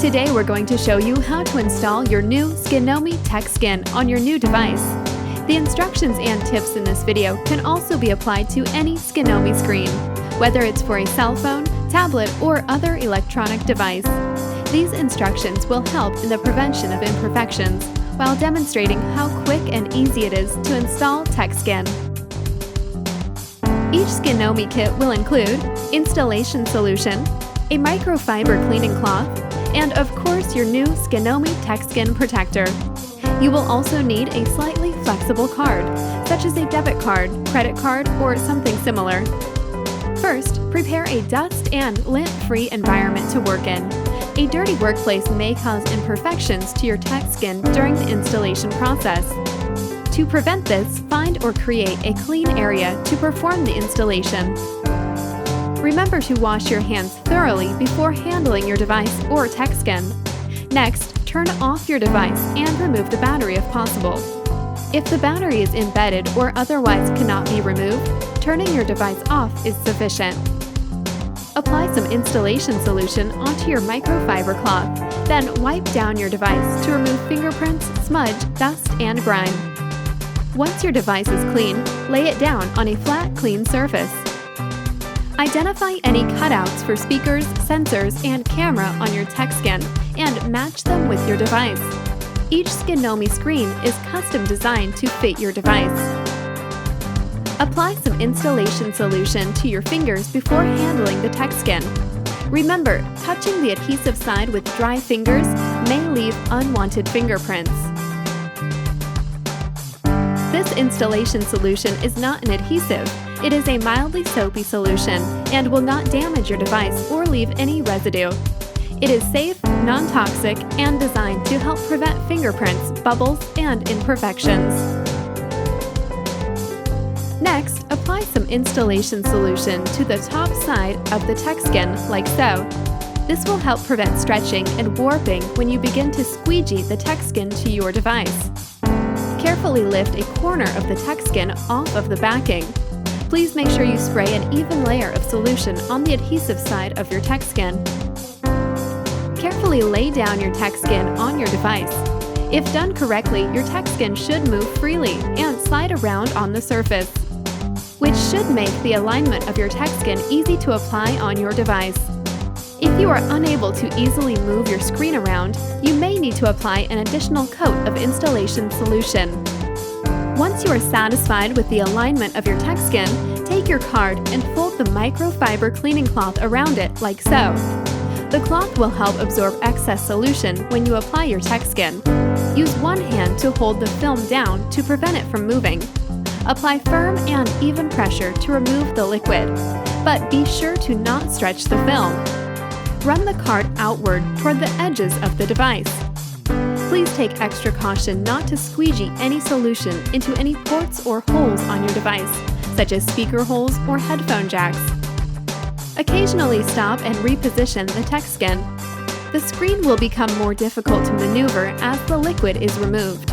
Today we're going to show you how to install your new Skinomi TechSkin on your new device. The instructions and tips in this video can also be applied to any Skinomi screen, whether it's for a cell phone, tablet, or other electronic device. These instructions will help in the prevention of imperfections while demonstrating how quick and easy it is to install TechSkin. Each Skinomi kit will include installation solution, a microfiber cleaning cloth, and of course your new Skinomi TechSkin protector. You will also need a slightly flexible card, such as a debit card, credit card, or something similar. First, prepare a dust and lint-free environment to work in. A dirty workplace may cause imperfections to your TechSkin during the installation process. To prevent this, find or create a clean area to perform the installation. Remember to wash your hands thoroughly before handling your device or TechSkin. Next, turn off your device and remove the battery if possible. If the battery is embedded or otherwise cannot be removed, turning your device off is sufficient. Apply some installation solution onto your microfiber cloth, then wipe down your device to remove fingerprints, smudge, dust, and grime. Once your device is clean, lay it down on a flat, clean surface. Identify any cutouts for speakers, sensors, and camera on your TechSkin and match them with your device. Each Skinomi screen is custom designed to fit your device. Apply some installation solution to your fingers before handling the TechSkin. Remember, touching the adhesive side with dry fingers may leave unwanted fingerprints. This installation solution is not an adhesive. It is a mildly soapy solution and will not damage your device or leave any residue. It is safe, non-toxic, and designed to help prevent fingerprints, bubbles, and imperfections. Next, apply some installation solution to the top side of the TechSkin, like so. This will help prevent stretching and warping when you begin to squeegee the TechSkin to your device. Carefully lift a corner of the TechSkin off of the backing. Please make sure you spray an even layer of solution on the adhesive side of your TechSkin. Carefully lay down your TechSkin on your device. If done correctly, your TechSkin should move freely and slide around on the surface, which should make the alignment of your TechSkin easy to apply on your device. If you are unable to easily move your screen around, you may need to apply an additional coat of installation solution. Once you are satisfied with the alignment of your TechSkin, take your card and fold the microfiber cleaning cloth around it like so. The cloth will help absorb excess solution when you apply your TechSkin. Use one hand to hold the film down to prevent it from moving. Apply firm and even pressure to remove the liquid, but be sure to not stretch the film. Run the card outward toward the edges of the device. Please take extra caution not to squeegee any solution into any ports or holes on your device, such as speaker holes or headphone jacks. Occasionally stop and reposition the TechSkin. The screen will become more difficult to maneuver as the liquid is removed.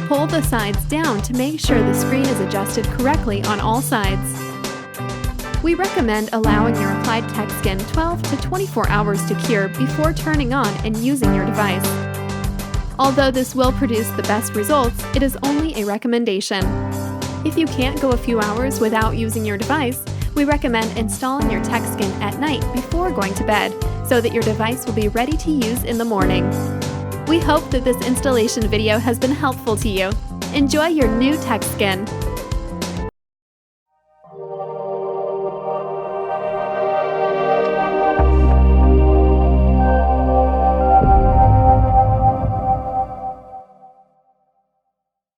Pull the sides down to make sure the screen is adjusted correctly on all sides. We recommend allowing your applied TechSkin 12 to 24 hours to cure before turning on and using your device. Although this will produce the best results, it is only a recommendation. If you can't go a few hours without using your device, we recommend installing your TechSkin at night before going to bed so that your device will be ready to use in the morning. We hope that this installation video has been helpful to you. Enjoy your new TechSkin!